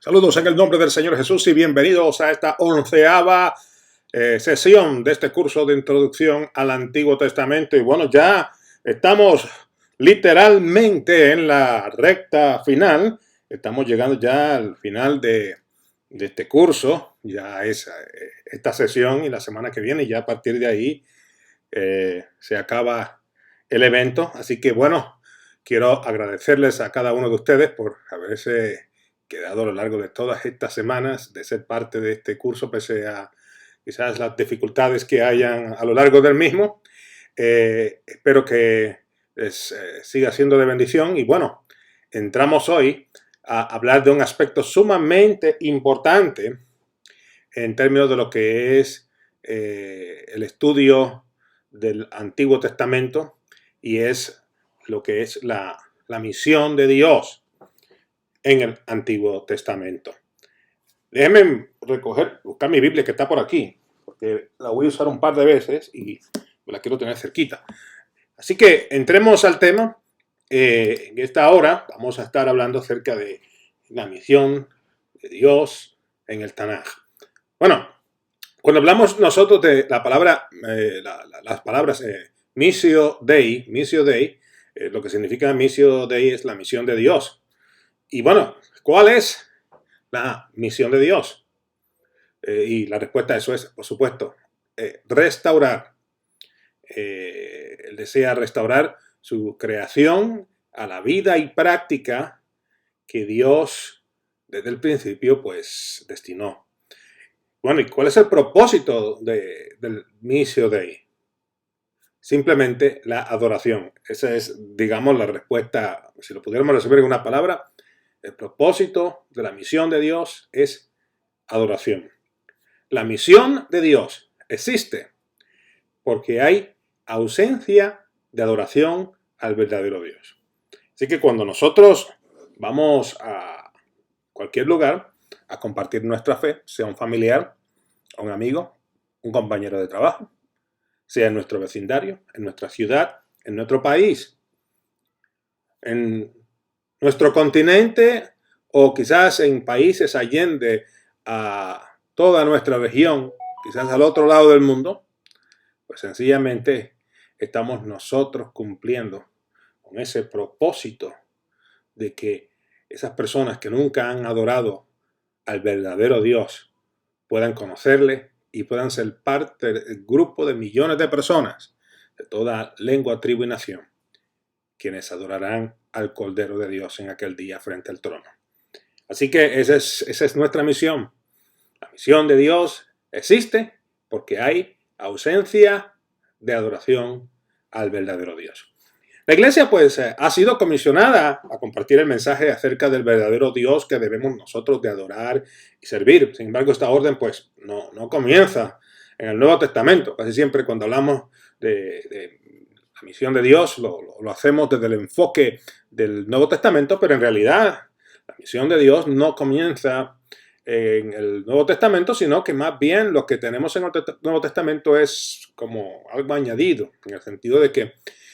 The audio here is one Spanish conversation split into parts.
Saludos en el nombre del Señor Jesús y bienvenidos a esta 11ª sesión de este curso de introducción al Antiguo Testamento. Y bueno, ya estamos literalmente en la recta final. Estamos llegando ya al final de este curso. Ya es esta sesión y la semana que viene, ya a partir de ahí se acaba el evento. Así que bueno, quiero agradecerles a cada uno de ustedes por haberse quedado a lo largo de todas estas semanas de ser parte de este curso, pese a quizás las dificultades que hayan a lo largo del mismo. Espero que les siga siendo de bendición. Y bueno, entramos hoy a hablar de un aspecto sumamente importante en términos de lo que es el estudio del Antiguo Testamento, y es lo que es la misión de Dios en el Antiguo Testamento. Déjenme buscar mi Biblia que está por aquí, porque la voy a usar un par de veces y la quiero tener cerquita. Así que entremos al tema. En esta hora vamos a estar hablando acerca de la misión de Dios en el Tanaj. Bueno, cuando hablamos nosotros de la palabra, las palabras Missio Dei, lo que significa Missio Dei es la misión de Dios. Y bueno, ¿cuál es la misión de Dios? Y la respuesta a eso es, por supuesto, restaurar. Él desea restaurar su creación a la vida y práctica que Dios desde el principio pues destinó. Bueno, ¿y cuál es el propósito del Missio Dei? Simplemente la adoración. Esa es, digamos, la respuesta, si lo pudiéramos resumir en una palabra. El propósito de la misión de Dios es adoración. La misión de Dios existe porque hay ausencia de adoración al verdadero Dios. Así que cuando nosotros vamos a cualquier lugar a compartir nuestra fe, sea un familiar, un amigo, un compañero de trabajo, sea en nuestro vecindario, en nuestra ciudad, en nuestro país, en nuestro continente o quizás en países allende a toda nuestra región, quizás al otro lado del mundo, pues sencillamente estamos nosotros cumpliendo con ese propósito de que esas personas que nunca han adorado al verdadero Dios puedan conocerle y puedan ser parte del grupo de millones de personas de toda lengua, tribu y nación, quienes adorarán al Cordero de Dios en aquel día frente al trono. Así que esa es nuestra misión. La misión de Dios existe porque hay ausencia de adoración al verdadero Dios. La iglesia pues ha sido comisionada a compartir el mensaje acerca del verdadero Dios que debemos nosotros de adorar y servir. Sin embargo, esta orden pues no comienza en el Nuevo Testamento. Casi siempre cuando hablamos de la misión de Dios lo hacemos desde el enfoque del Nuevo Testamento, pero en realidad la misión de Dios no comienza en el Nuevo Testamento, sino que más bien lo que tenemos en el Nuevo Testamento es como algo añadido, en el sentido de que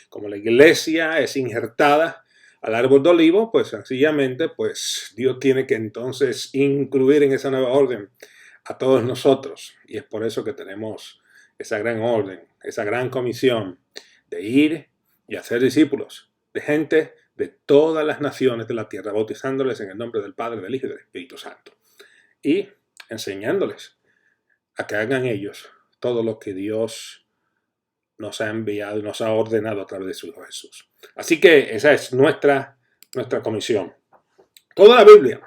como la iglesia es injertada al árbol de olivo, pues sencillamente pues Dios tiene que entonces incluir en esa nueva orden a todos nosotros. Y es por eso que tenemos esa gran orden, esa gran comisión de ir y hacer discípulos de gente de todas las naciones de la tierra, bautizándoles en el nombre del Padre, del Hijo y del Espíritu Santo, y enseñándoles a que hagan ellos todo lo que Dios nos ha enviado y nos ha ordenado a través de su Hijo Jesús. Así que esa es nuestra comisión. Toda la Biblia,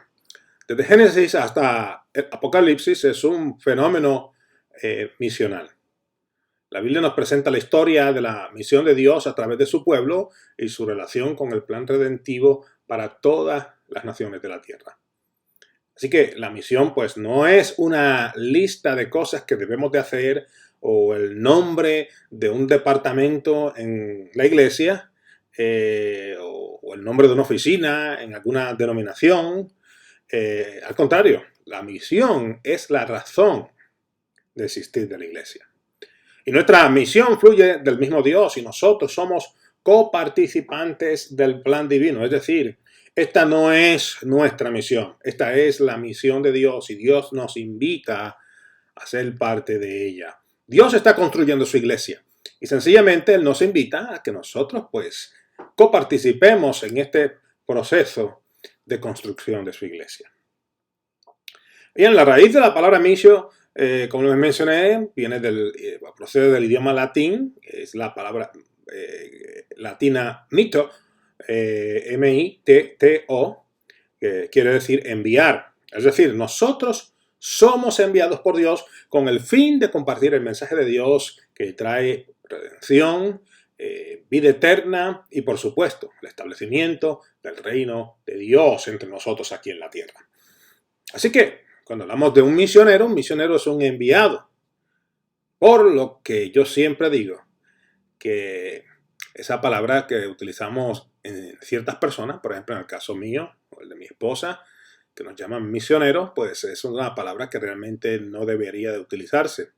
desde Génesis hasta el Apocalipsis, es un fenómeno misional. La Biblia nos presenta la historia de la misión de Dios a través de su pueblo y su relación con el plan redentivo para todas las naciones de la tierra. Así que la misión pues no es una lista de cosas que debemos de hacer o el nombre de un departamento en la iglesia o el nombre de una oficina en alguna denominación. Al contrario, la misión es la razón de existir de la iglesia. Y nuestra misión fluye del mismo Dios y nosotros somos coparticipantes del plan divino. Es decir, esta no es nuestra misión, esta es la misión de Dios y Dios nos invita a ser parte de ella. Dios está construyendo su iglesia y sencillamente Él nos invita a que nosotros pues coparticipemos en este proceso de construcción de su iglesia. Bien, la raíz de la palabra misio, como les mencioné, procede del idioma latín, es la palabra latina mito, M-I-T-T-O, que quiere decir enviar. Es decir, nosotros somos enviados por Dios con el fin de compartir el mensaje de Dios que trae redención, vida eterna y, por supuesto, el establecimiento del reino de Dios entre nosotros aquí en la tierra. Así que, cuando hablamos de un misionero es un enviado. Por lo que yo siempre digo que esa palabra que utilizamos en ciertas personas, por ejemplo en el caso mío o el de mi esposa, que nos llaman misioneros, pues es una palabra que realmente no debería de utilizarse.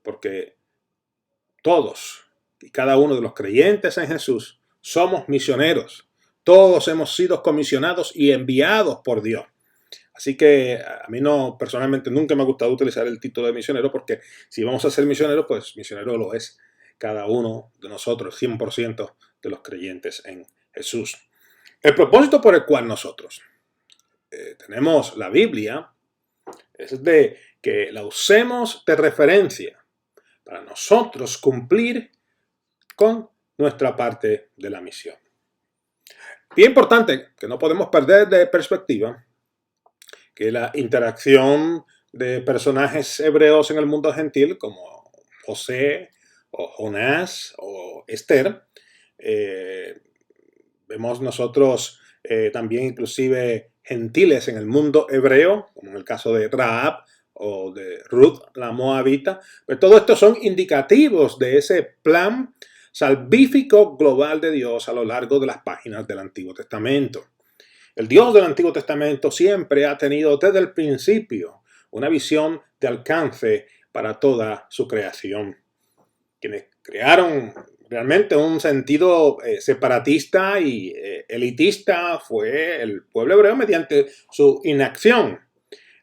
Porque todos y cada uno de los creyentes en Jesús somos misioneros. Todos hemos sido comisionados y enviados por Dios. Así que a mí personalmente nunca me ha gustado utilizar el título de misionero porque si vamos a ser misioneros, pues misionero lo es cada uno de nosotros, 100% de los creyentes en Jesús. El propósito por el cual nosotros tenemos la Biblia es de que la usemos de referencia para nosotros cumplir con nuestra parte de la misión. Bien importante que no podemos perder de perspectiva que la interacción de personajes hebreos en el mundo gentil, como José o Jonás o Esther, vemos nosotros también inclusive gentiles en el mundo hebreo, como en el caso de Rahab o de Ruth, la moabita. Pero todo esto son indicativos de ese plan salvífico global de Dios a lo largo de las páginas del Antiguo Testamento. El Dios del Antiguo Testamento siempre ha tenido desde el principio una visión de alcance para toda su creación. Quienes crearon realmente un sentido separatista y elitista fue el pueblo hebreo mediante su inacción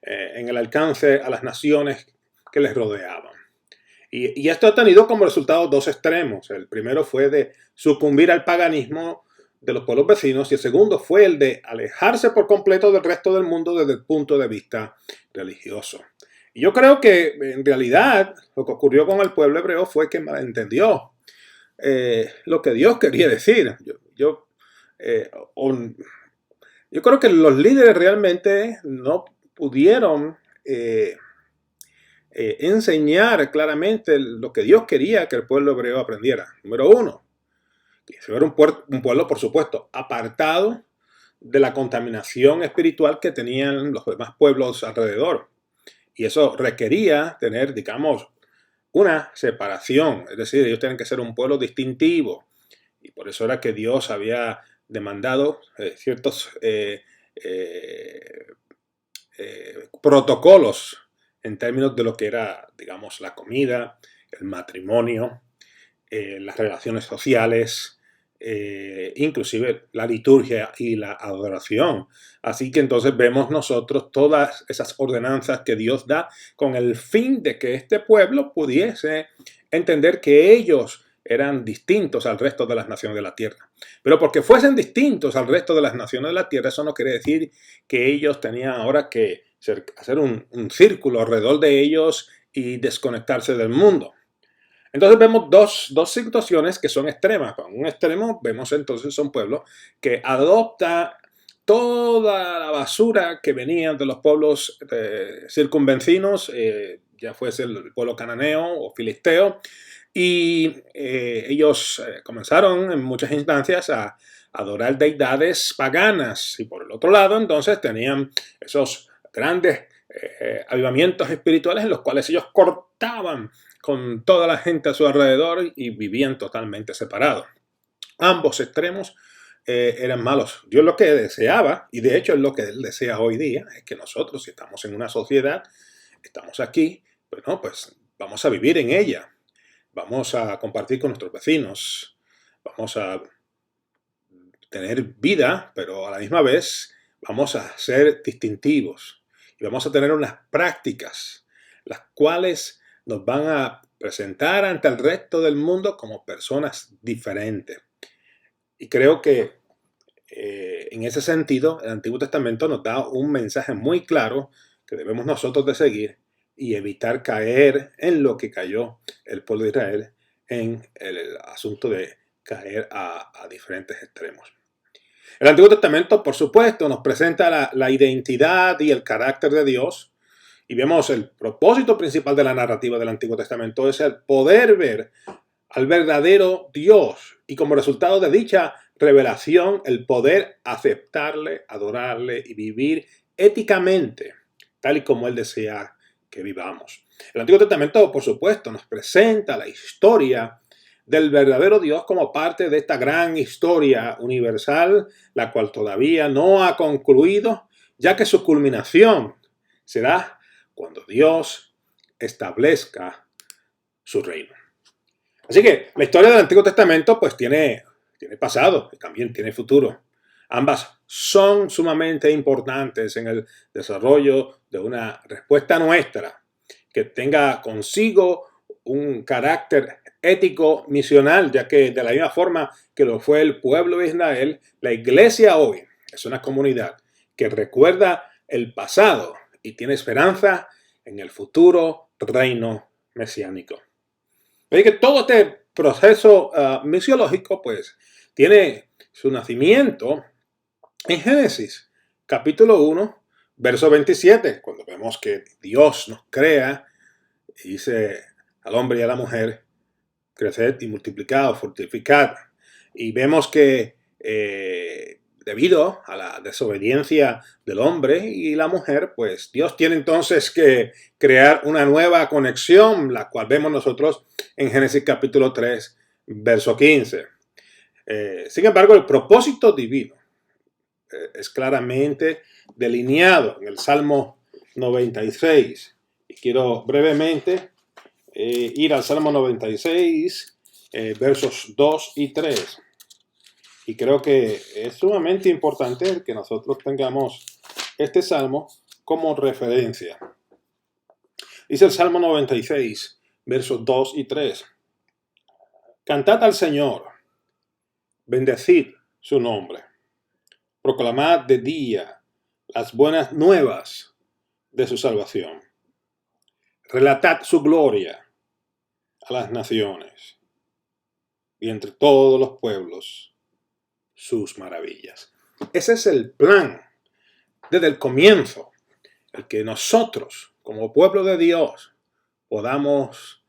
en el alcance a las naciones que les rodeaban. Y esto ha tenido como resultado dos extremos. El primero fue de sucumbir al paganismo de los pueblos vecinos y el segundo fue el de alejarse por completo del resto del mundo desde el punto de vista religioso. Y yo creo que en realidad lo que ocurrió con el pueblo hebreo fue que malentendió lo que Dios quería decir. Yo creo que los líderes realmente no pudieron enseñar claramente lo que Dios quería que el pueblo hebreo aprendiera. Número uno, que era un pueblo, por supuesto, apartado de la contaminación espiritual que tenían los demás pueblos alrededor. Y eso requería tener, digamos, una separación. Es decir, ellos tienen que ser un pueblo distintivo. Y por eso era que Dios había demandado ciertos protocolos en términos de lo que era, digamos, la comida, el matrimonio, las relaciones sociales, inclusive la liturgia y la adoración. Así que entonces vemos nosotros todas esas ordenanzas que Dios da con el fin de que este pueblo pudiese entender que ellos eran distintos al resto de las naciones de la tierra. Pero porque fuesen distintos al resto de las naciones de la tierra, eso no quiere decir que ellos tenían ahora que hacer un círculo alrededor de ellos y desconectarse del mundo. Entonces vemos dos situaciones que son extremas. En un extremo vemos entonces un pueblo que adopta toda la basura que venía de los pueblos circunvecinos, ya fuese el pueblo cananeo o filisteo, y ellos comenzaron en muchas instancias a adorar deidades paganas. Y por el otro lado entonces tenían esos grandes avivamientos espirituales en los cuales ellos cortaban con toda la gente a su alrededor y vivían totalmente separados. Ambos extremos eran malos. Dios lo que deseaba, y de hecho es lo que Él desea hoy día, es que nosotros, si estamos en una sociedad, estamos aquí, bueno, pues vamos a vivir en ella. Vamos a compartir con nuestros vecinos. Vamos a tener vida, pero a la misma vez vamos a ser distintivos y vamos a tener unas prácticas las cuales nos van a presentar ante el resto del mundo como personas diferentes. Y creo que en ese sentido el Antiguo Testamento nos da un mensaje muy claro que debemos nosotros de seguir y evitar caer en lo que cayó el pueblo de Israel en el asunto de caer a diferentes extremos. El Antiguo Testamento, por supuesto, nos presenta la identidad y el carácter de Dios. Y vemos el propósito principal de la narrativa del Antiguo Testamento es el poder ver al verdadero Dios y como resultado de dicha revelación el poder aceptarle, adorarle y vivir éticamente tal y como Él desea que vivamos. El Antiguo Testamento, por supuesto, nos presenta la historia del verdadero Dios como parte de esta gran historia universal, la cual todavía no ha concluido, ya que su culminación será cuando Dios establezca su reino. Así que la historia del Antiguo Testamento pues tiene pasado y también tiene futuro. Ambas son sumamente importantes en el desarrollo de una respuesta nuestra que tenga consigo un carácter ético misional, ya que de la misma forma que lo fue el pueblo de Israel, la iglesia hoy es una comunidad que recuerda el pasado y tiene esperanza en el futuro reino mesiánico. Así que todo este proceso misiológico pues tiene su nacimiento en Génesis, capítulo 1, verso 27, cuando vemos que Dios nos crea y dice al hombre y a la mujer, creced y multiplicad, fortificad. Y vemos que debido a la desobediencia del hombre y la mujer, pues Dios tiene entonces que crear una nueva conexión, la cual vemos nosotros en Génesis capítulo 3, verso 15. Sin embargo, el propósito divino es claramente delineado en el Salmo 96. Y quiero brevemente ir al Salmo 96, versos 2 y 3. Y creo que es sumamente importante que nosotros tengamos este salmo como referencia. Dice el Salmo 96, versos 2 y 3. Cantad al Señor, bendecid su nombre, proclamad de día las buenas nuevas de su salvación. Relatad su gloria a las naciones y entre todos los pueblos sus maravillas. Ese es el plan desde el comienzo, el que nosotros como pueblo de Dios podamos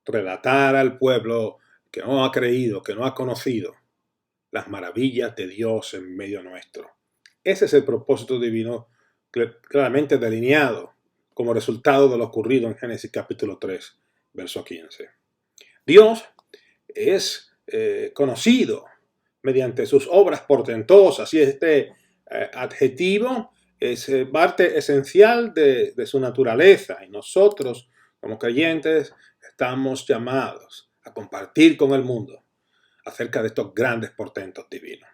relatar al pueblo que no ha creído, que no ha conocido las maravillas de Dios en medio nuestro. Ese es el propósito divino claramente delineado como resultado de lo ocurrido en Génesis capítulo 3, verso 15. Dios es conocido mediante sus obras portentosas, y este adjetivo es parte esencial de su naturaleza, y nosotros como creyentes estamos llamados a compartir con el mundo acerca de estos grandes portentos divinos.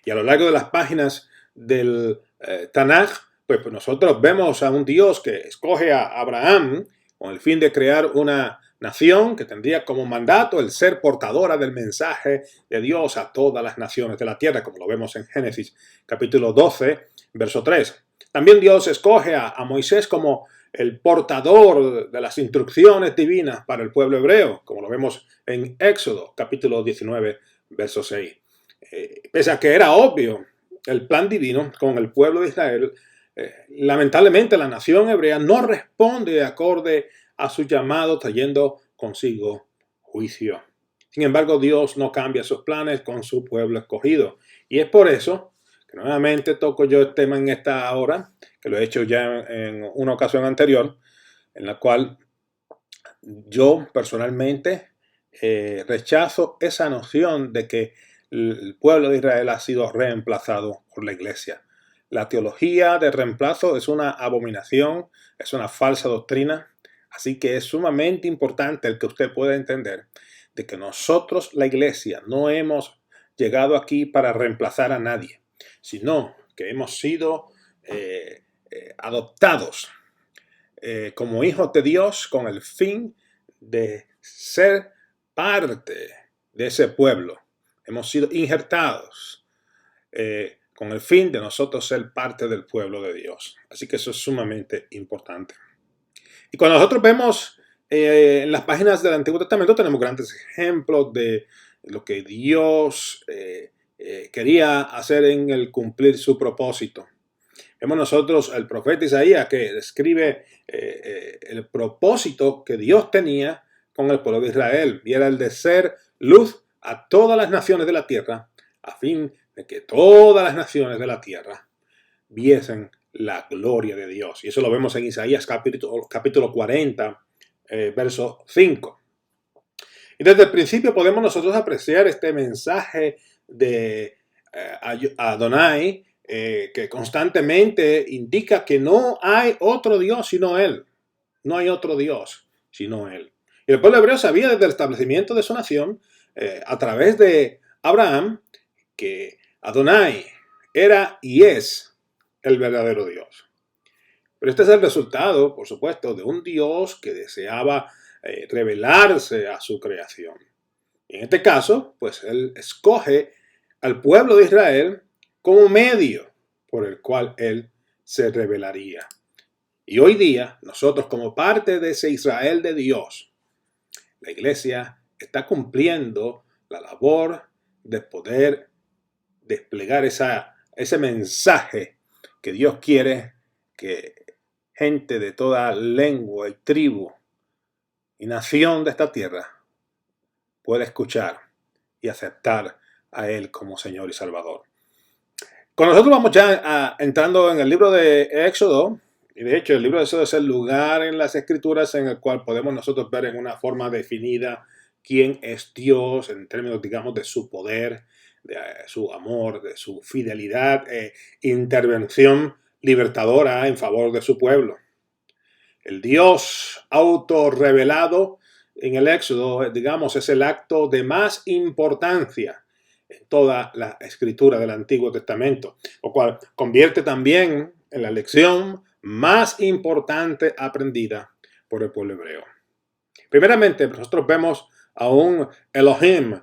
Y a lo largo de las páginas del Tanaj, pues nosotros vemos a un Dios que escoge a Abraham con el fin de crear una nación que tendría como mandato el ser portadora del mensaje de Dios a todas las naciones de la tierra, como lo vemos en Génesis capítulo 12, verso 3. También Dios escoge a Moisés como el portador de las instrucciones divinas para el pueblo hebreo, como lo vemos en Éxodo capítulo 19, verso 6. Pese a que era obvio el plan divino con el pueblo de Israel, lamentablemente la nación hebrea no responde acorde a su llamado, trayendo consigo juicio. Sin embargo, Dios no cambia sus planes con su pueblo escogido. Y es por eso que nuevamente toco yo el tema en esta hora, que lo he hecho ya en una ocasión anterior, en la cual yo personalmente rechazo esa noción de que el pueblo de Israel ha sido reemplazado por la iglesia. La teología de reemplazo es una abominación, es una falsa doctrina. Así que es sumamente importante el que usted pueda entender de que nosotros, la iglesia, no hemos llegado aquí para reemplazar a nadie, sino que hemos sido adoptados como hijos de Dios con el fin de ser parte de ese pueblo. Hemos sido injertados con el fin de nosotros ser parte del pueblo de Dios. Así que eso es sumamente importante. Y cuando nosotros vemos en las páginas del Antiguo Testamento, tenemos grandes ejemplos de lo que Dios quería hacer en el cumplir su propósito. Vemos nosotros el profeta Isaías que describe el propósito que Dios tenía con el pueblo de Israel, y era el de ser luz a todas las naciones de la tierra, a fin de que todas las naciones de la tierra viesen la gloria de Dios. Y eso lo vemos en Isaías capítulo 40, verso 5. Y desde el principio podemos nosotros apreciar este mensaje de Adonai, que constantemente indica que no hay otro Dios sino Él. No hay otro Dios sino Él. Y el pueblo hebreo sabía desde el establecimiento de su nación, a través de Abraham, que Adonai era y es el verdadero Dios. Pero este es el resultado, por supuesto, de un Dios que deseaba revelarse a su creación. Y en este caso, pues Él escoge al pueblo de Israel como medio por el cual Él se revelaría. Y hoy día, nosotros como parte de ese Israel de Dios, la iglesia está cumpliendo la labor de poder desplegar ese mensaje que Dios quiere que gente de toda lengua y tribu y nación de esta tierra pueda escuchar y aceptar a Él como Señor y Salvador. Con nosotros vamos ya entrando en el libro de Éxodo, y de hecho el libro de Éxodo es el lugar en las Escrituras en el cual podemos nosotros ver en una forma definida quién es Dios en términos, digamos, de su poder, de su amor, de su fidelidad e intervención libertadora en favor de su pueblo. El Dios autorrevelado en el Éxodo, digamos, es el acto de más importancia en toda la escritura del Antiguo Testamento, lo cual convierte también en la lección más importante aprendida por el pueblo hebreo. Primeramente, nosotros vemos a un Elohim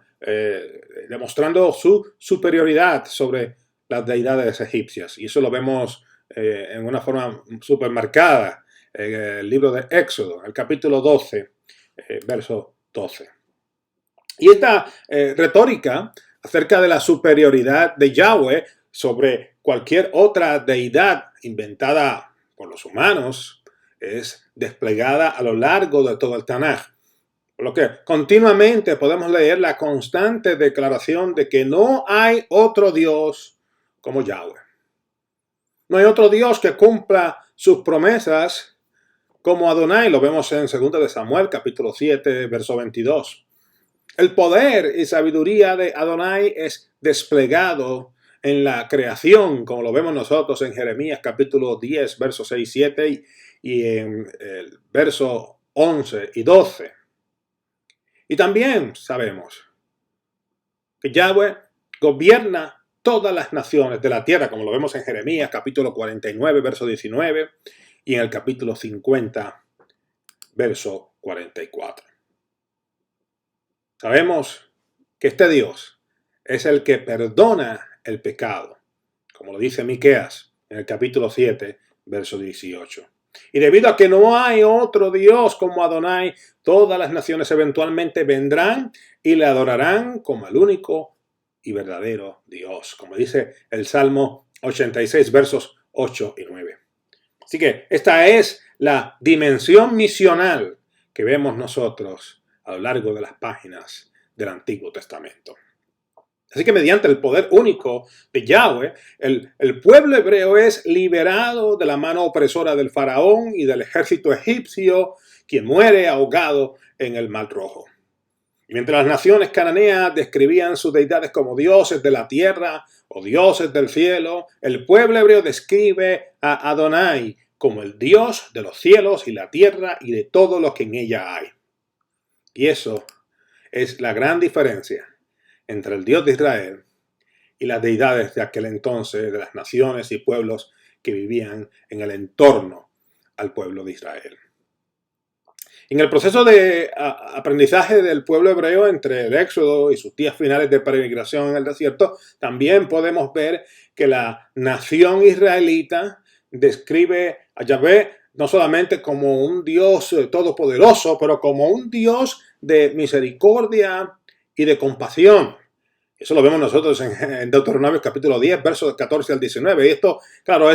demostrando su superioridad sobre las deidades egipcias, y eso lo vemos en una forma súper marcada en el libro de Éxodo, el capítulo 12, verso 12. Y esta retórica acerca de la superioridad de Yahweh sobre cualquier otra deidad inventada por los humanos es desplegada a lo largo de todo el Tanaj. Por lo que continuamente podemos leer la constante declaración de que no hay otro Dios como Yahweh. No hay otro Dios que cumpla sus promesas como Adonai. Lo vemos en 2 de Samuel, capítulo 7, verso 22. El poder y sabiduría de Adonai es desplegado en la creación, como lo vemos nosotros en Jeremías capítulo 10, versos 6 y 7, y en el verso 11 y 12. Y también sabemos que Yahweh gobierna todas las naciones de la tierra, como lo vemos en Jeremías capítulo 49, verso 19, y en el capítulo 50, verso 44. Sabemos que este Dios es el que perdona el pecado, como lo dice Miqueas en el capítulo 7, verso 18. Y debido a que no hay otro Dios como Adonai, todas las naciones eventualmente vendrán y le adorarán como el único y verdadero Dios, como dice el Salmo 86, versos 8 y 9. Así que esta es la dimensión misional que vemos nosotros a lo largo de las páginas del Antiguo Testamento. Así que mediante el poder único de Yahweh, el pueblo hebreo es liberado de la mano opresora del faraón y del ejército egipcio, quien muere ahogado en el Mar Rojo. Y mientras las naciones cananeas describían sus deidades como dioses de la tierra o dioses del cielo, el pueblo hebreo describe a Adonai como el Dios de los cielos y la tierra y de todo lo que en ella hay. Y eso es la gran diferencia entre el Dios de Israel y las deidades de aquel entonces, de las naciones y pueblos que vivían en el entorno al pueblo de Israel. En el proceso de aprendizaje del pueblo hebreo entre el Éxodo y sus días finales de peregrinación en el desierto, también podemos ver que la nación israelita describe a Yahvé no solamente como un Dios todopoderoso, pero como un Dios de misericordia y de compasión. Eso lo vemos nosotros en Deuteronomio capítulo 10, versos 14 al 19. Y esto, claro,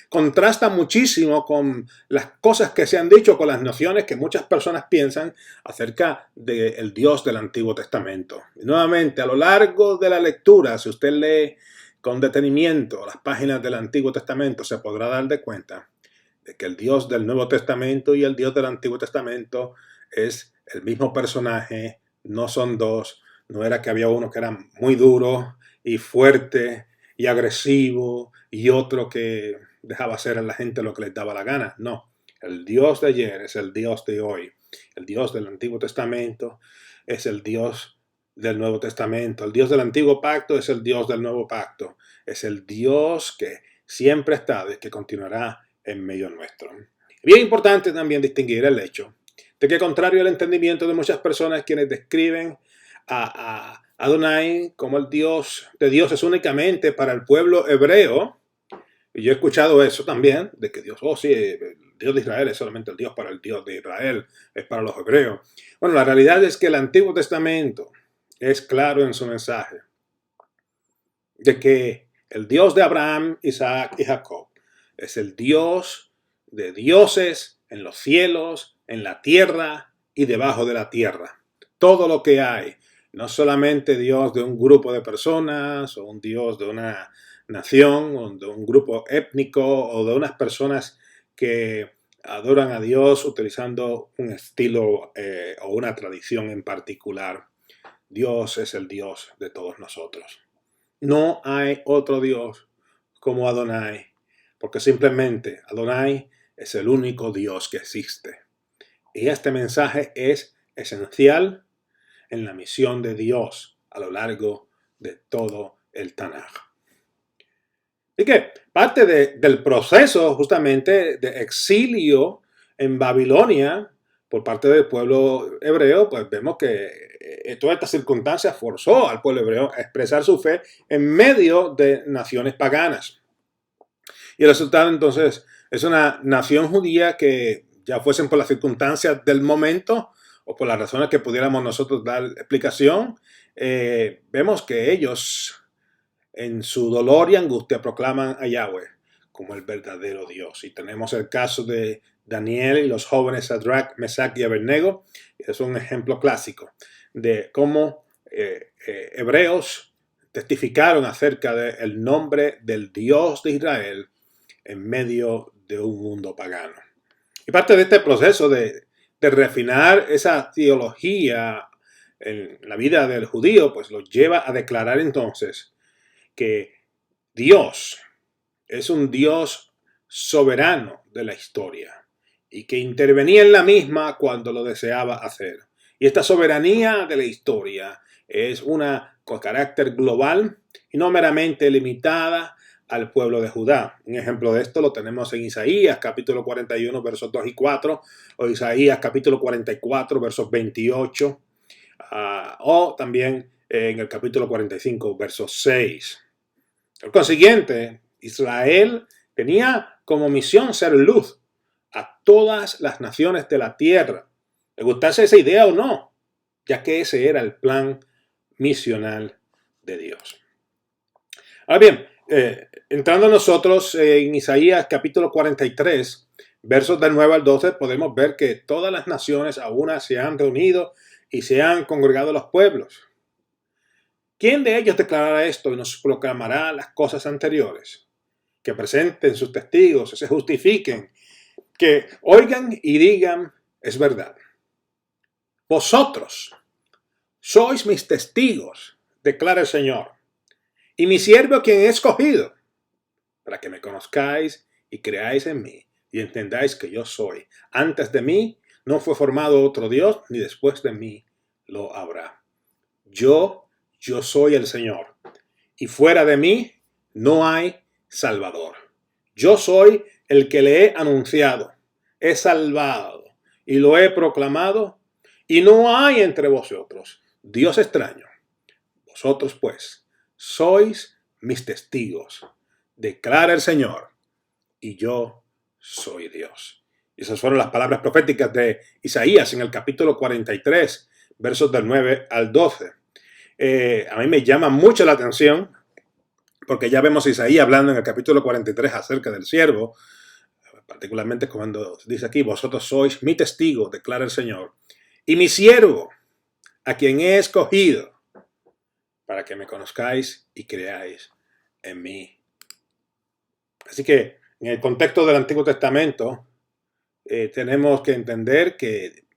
contrasta muchísimo con las cosas que se han dicho, con las nociones que muchas personas piensan acerca del Dios del Antiguo Testamento. Y nuevamente, a lo largo de la lectura, si usted lee con detenimiento las páginas del Antiguo Testamento, se podrá dar de cuenta de que el Dios del Nuevo Testamento y el Dios del Antiguo Testamento es el mismo personaje, no son dos. No era que había uno que era muy duro y fuerte y agresivo y otro que dejaba hacer a la gente lo que les daba la gana. No, el Dios de ayer es el Dios de hoy. El Dios del Antiguo Testamento es el Dios del Nuevo Testamento. El Dios del Antiguo Pacto es el Dios del Nuevo Pacto. Es el Dios que siempre ha estado y que continuará en medio nuestro. Bien importante también distinguir el hecho de que, contrario al entendimiento de muchas personas quienes describen a Adonai como el Dios de dioses únicamente para el pueblo hebreo, y yo he escuchado eso también, de que Dios, sí, el Dios de Israel es solamente el Dios para el Dios de Israel, es para los hebreos. Bueno, la realidad es que el Antiguo Testamento es claro en su mensaje, de que el Dios de Abraham, Isaac y Jacob es el Dios de dioses en los cielos, en la tierra y debajo de la tierra. Todo lo que hay. No solamente Dios de un grupo de personas o un Dios de una nación o de un grupo étnico o de unas personas que adoran a Dios utilizando un estilo o una tradición en particular. Dios es el Dios de todos nosotros. No hay otro Dios como Adonai, porque simplemente Adonai es el único Dios que existe. Y este mensaje es esencial en la misión de Dios a lo largo de todo el Tanaj. Y que parte del proceso justamente de exilio en Babilonia por parte del pueblo hebreo, pues vemos que toda esta circunstancia forzó al pueblo hebreo a expresar su fe en medio de naciones paganas. Y el resultado entonces es una nación judía que, ya fuesen por las circunstancias del momento o por las razones que pudiéramos nosotros dar explicación, vemos que ellos en su dolor y angustia proclaman a Yahweh como el verdadero Dios. Y tenemos el caso de Daniel y los jóvenes Sadrach, Mesach y Abednego. Es un ejemplo clásico de cómo hebreos testificaron acerca del nombre del Dios de Israel en medio de un mundo pagano. Y parte de este proceso de refinar esa teología en la vida del judío, pues lo lleva a declarar entonces que Dios es un Dios soberano de la historia y que intervenía en la misma cuando lo deseaba hacer. Y esta soberanía de la historia es una con carácter global y no meramente limitada al pueblo de Judá. Un ejemplo de esto lo tenemos en Isaías capítulo 41 versos 2 y 4 o Isaías capítulo 44 versos 28 o también en el capítulo 45 versos 6. Por consiguiente, Israel tenía como misión ser luz a todas las naciones de la tierra. ¿Le gustase esa idea o no? Ya que ese era el plan misional de Dios. Ahora bien, entrando nosotros en Isaías capítulo 43, versos del 9 al 12, podemos ver que todas las naciones a una se han reunido y se han congregado los pueblos. ¿Quién de ellos declarará esto y nos proclamará las cosas anteriores? Que presenten sus testigos, se justifiquen, que oigan y digan, es verdad. Vosotros sois mis testigos, declara el Señor, y mi siervo quien he escogido, para que me conozcáis y creáis en mí y entendáis que yo soy. Antes de mí no fue formado otro Dios, ni después de mí lo habrá. Yo yo soy el Señor, y fuera de mí no hay Salvador. Yo soy el que le he anunciado, he salvado y lo he proclamado, y no hay entre vosotros Dios extraño. Vosotros pues sois mis testigos, declara el Señor, y yo soy Dios. Y esas fueron las palabras proféticas de Isaías en el capítulo 43, versos del 9 al 12. A mí me llama mucho la atención, porque ya vemos a Isaías hablando en el capítulo 43 acerca del siervo, particularmente cuando dice aquí, vosotros sois mi testigo, declara el Señor, y mi siervo, a quien he escogido, para que me conozcáis y creáis en mí. Así que en el contexto del Antiguo Testamento, tenemos que entender que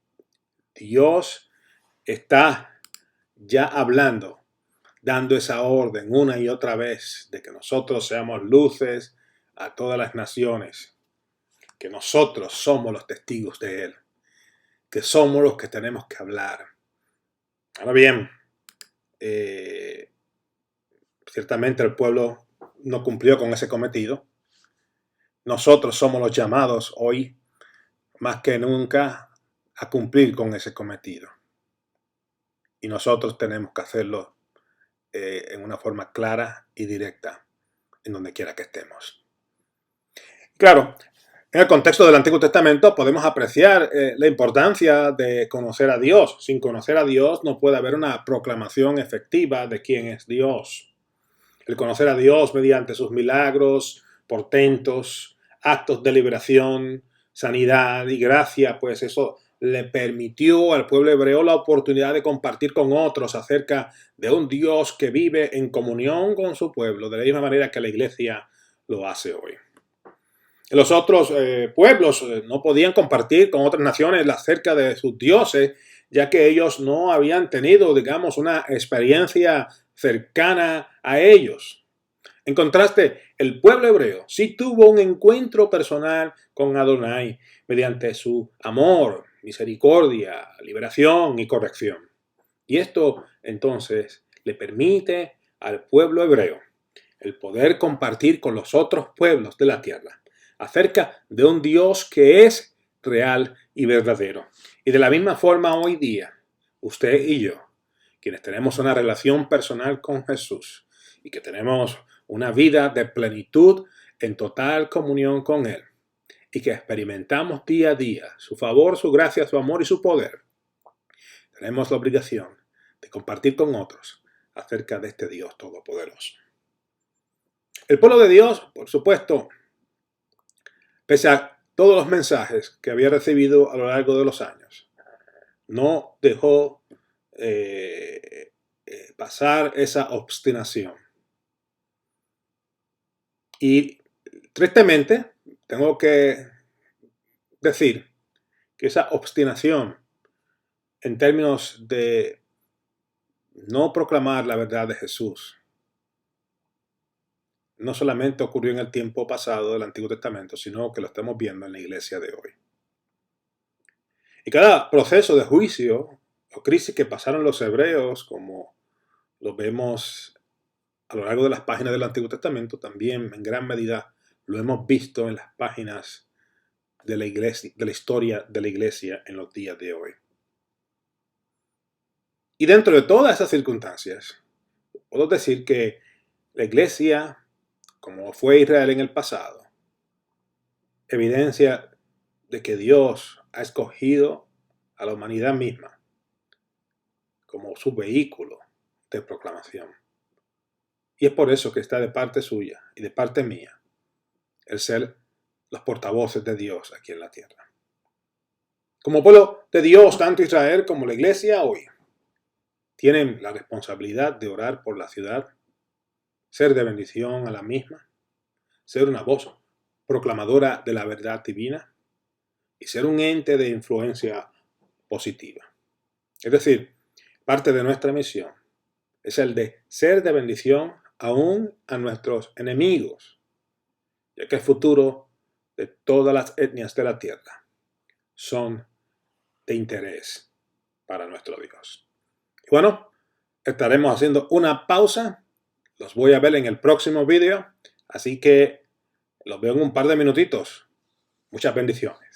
Dios está ya hablando, dando esa orden una y otra vez de que nosotros seamos luces a todas las naciones, que nosotros somos los testigos de Él, que somos los que tenemos que hablar. Ahora bien, ciertamente el pueblo no cumplió con ese cometido. Nosotros somos los llamados hoy, más que nunca, a cumplir con ese cometido. Y nosotros tenemos que hacerlo en una forma clara y directa, en donde quiera que estemos. Claro, en el contexto del Antiguo Testamento podemos apreciar la importancia de conocer a Dios. Sin conocer a Dios no puede haber una proclamación efectiva de quién es Dios. El conocer a Dios mediante sus milagros, portentos, actos de liberación, sanidad y gracia, pues eso le permitió al pueblo hebreo la oportunidad de compartir con otros acerca de un Dios que vive en comunión con su pueblo, de la misma manera que la iglesia lo hace hoy. Los otros pueblos no podían compartir con otras naciones acerca de sus dioses, ya que ellos no habían tenido, digamos, una experiencia cercana a ellos. En contraste, el pueblo hebreo sí tuvo un encuentro personal con Adonai mediante su amor, misericordia, liberación y corrección. Y esto, entonces, le permite al pueblo hebreo el poder compartir con los otros pueblos de la tierra acerca de un Dios que es real y verdadero. Y de la misma forma hoy día, usted y yo, quienes tenemos una relación personal con Jesús y que tenemos una vida de plenitud en total comunión con Él y que experimentamos día a día su favor, su gracia, su amor y su poder, tenemos la obligación de compartir con otros acerca de este Dios todopoderoso. El pueblo de Dios, por supuesto, pese a todos los mensajes que había recibido a lo largo de los años, no dejó pasar esa obstinación. Y tristemente, tengo que decir que esa obstinación en términos de no proclamar la verdad de Jesús no solamente ocurrió en el tiempo pasado del Antiguo Testamento, sino que lo estamos viendo en la iglesia de hoy. Y cada proceso de juicio o crisis que pasaron los hebreos, como lo vemos a lo largo de las páginas del Antiguo Testamento, también en gran medida lo hemos visto en las páginas de la iglesia, de la historia de la iglesia en los días de hoy. Y dentro de todas esas circunstancias, puedo decir que la iglesia, como fue Israel en el pasado, evidencia de que Dios ha escogido a la humanidad misma como su vehículo de proclamación. Y es por eso que está de parte suya y de parte mía el ser los portavoces de Dios aquí en la tierra. Como pueblo de Dios, tanto Israel como la iglesia hoy tienen la responsabilidad de orar por la ciudad, ser de bendición a la misma, ser una voz proclamadora de la verdad divina y ser un ente de influencia positiva. Es decir, parte de nuestra misión es el de ser de bendición aún a nuestros enemigos, ya que el futuro de todas las etnias de la tierra son de interés para nuestro Dios. Y bueno, estaremos haciendo una pausa. Los voy a ver en el próximo vídeo. Así que los veo en un par de minutitos. Muchas bendiciones.